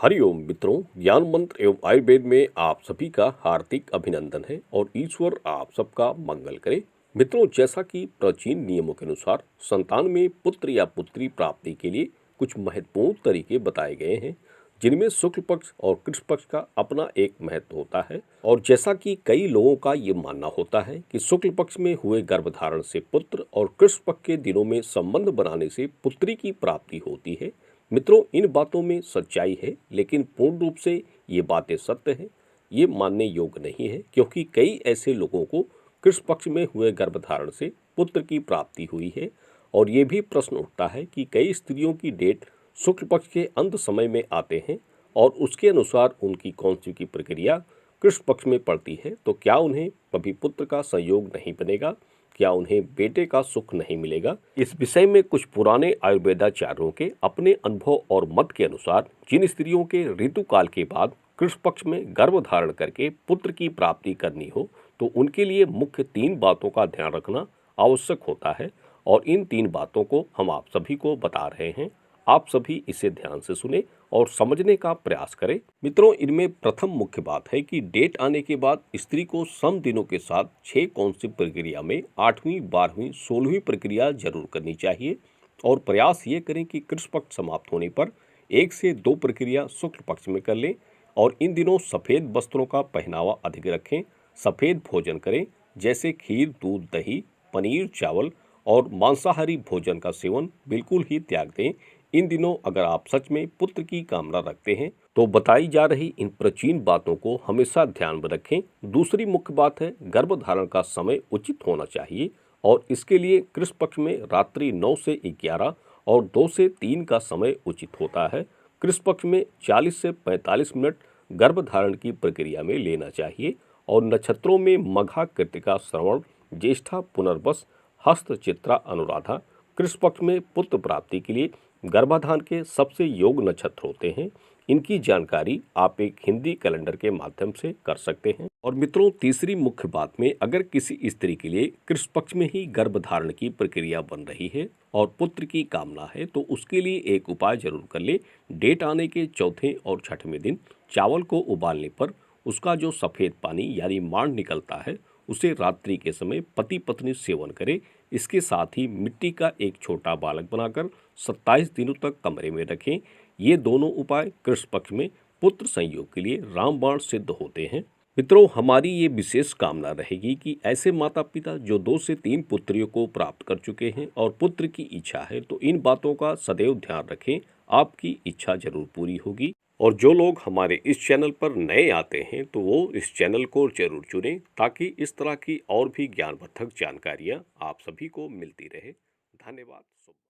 हरिओम मित्रों, ज्ञान मंत्र एवं आयुर्वेद में आप सभी का हार्दिक अभिनंदन है और ईश्वर आप सबका मंगल करे। मित्रों, जैसा कि प्राचीन नियमों के अनुसार संतान में पुत्र या पुत्री प्राप्ति के लिए कुछ महत्वपूर्ण तरीके बताए गए हैं, जिनमें शुक्ल पक्ष और कृष्ण पक्ष का अपना एक महत्व होता है। और जैसा कि कई लोगों का ये मानना होता है कि शुक्ल पक्ष में हुए गर्भधारण से पुत्र और कृष्ण पक्ष के दिनों में संबंध बनाने से पुत्री की प्राप्ति होती है। मित्रों, इन बातों में सच्चाई है, लेकिन पूर्ण रूप से ये बातें सत्य हैं ये मानने योग्य नहीं है, क्योंकि कई ऐसे लोगों को कृष्ण पक्ष में हुए गर्भधारण से पुत्र की प्राप्ति हुई है। और ये भी प्रश्न उठता है कि कई स्त्रियों की डेट शुक्ल पक्ष के अंत समय में आते हैं और उसके अनुसार उनकी कौनसी की प्रक्रिया कृष्ण पक्ष में पड़ती है, तो क्या उन्हें कभी पुत्र का संयोग नहीं बनेगा? क्या उन्हें बेटे का सुख नहीं मिलेगा? इस विषय में कुछ पुराने आयुर्वेदाचार्यों के अपने अनुभव और मत के अनुसार जिन स्त्रियों के ऋतुकाल के बाद कृष्ण पक्ष में गर्भ धारण करके पुत्र की प्राप्ति करनी हो, तो उनके लिए मुख्य 3 बातों का ध्यान रखना आवश्यक होता है। और इन 3 बातों को हम आप सभी को बता रहे हैं। आप सभी इसे ध्यान से सुने और समझने का प्रयास करें। मित्रों, इनमें प्रथम मुख्य बात है कि डेट आने के बाद स्त्री को सम दिनों के साथ 6 कौनसी प्रक्रिया में 8वीं, 12वीं, 16वीं प्रक्रिया जरूर करनी चाहिए। और प्रयास ये करें कि कृष्ण पक्ष समाप्त होने पर 1 से 2 प्रक्रिया शुक्ल पक्ष में कर लें। और इन दिनों सफ़ेद वस्त्रों का पहनावा अधिक रखें, सफ़ेद भोजन करें, जैसे खीर, दूध, दही, पनीर, चावल और मांसाहारी भोजन का सेवन बिल्कुल ही त्याग दें। इन दिनों अगर आप सच में पुत्र की कामना रखते हैं तो बताई जा रही इन प्राचीन बातों को हमेशा ध्यान में रखें। दूसरी मुख्य बात है, गर्भधारण का समय उचित होना चाहिए और इसके लिए कृष्ण पक्ष में रात्रि 9 से 11 और 2 से 3 का समय उचित होता है। कृष्ण पक्ष में 40 से 45 मिनट गर्भधारण की प्रक्रिया में लेना चाहिए। और नक्षत्रों में मघा, कृतिका, श्रवण, ज्येष्ठा, पुनर्वस, हस्त, चित्रा, अनुराधा कृष्ण पक्ष में पुत्र प्राप्ति के लिए गर्भाधान के सबसे योग नक्षत्र होते हैं। इनकी जानकारी आप एक हिंदी कैलेंडर के माध्यम से कर सकते हैं। और मित्रों, तीसरी मुख्य बात में, अगर किसी स्त्री के लिए कृष्ण पक्ष में ही गर्भधारण की प्रक्रिया बन रही है और पुत्र की कामना है, तो उसके लिए एक उपाय जरूर कर ले। डेट आने के चौथे और छठवें दिन चावल को उबालने पर उसका जो सफ़ेद पानी यानी मांड निकलता है, उसे रात्रि के समय पति पत्नी सेवन करें। इसके साथ ही मिट्टी का एक छोटा बालक बनाकर 27 दिनों तक कमरे में रखें। ये दोनों उपाय कृष्ण पक्ष में पुत्र संयोग के लिए रामबाण सिद्ध होते हैं। मित्रों, हमारी ये विशेष कामना रहेगी कि ऐसे माता पिता जो 2 से 3 पुत्रियों को प्राप्त कर चुके हैं और पुत्र की इच्छा है, तो इन बातों का सदैव ध्यान रखें, आपकी इच्छा जरूर पूरी होगी। और जो लोग हमारे इस चैनल पर नए आते हैं तो वो इस चैनल को जरूर चुनें, ताकि इस तरह की और भी ज्ञानवर्धक जानकारियाँ आप सभी को मिलती रहे। धन्यवाद।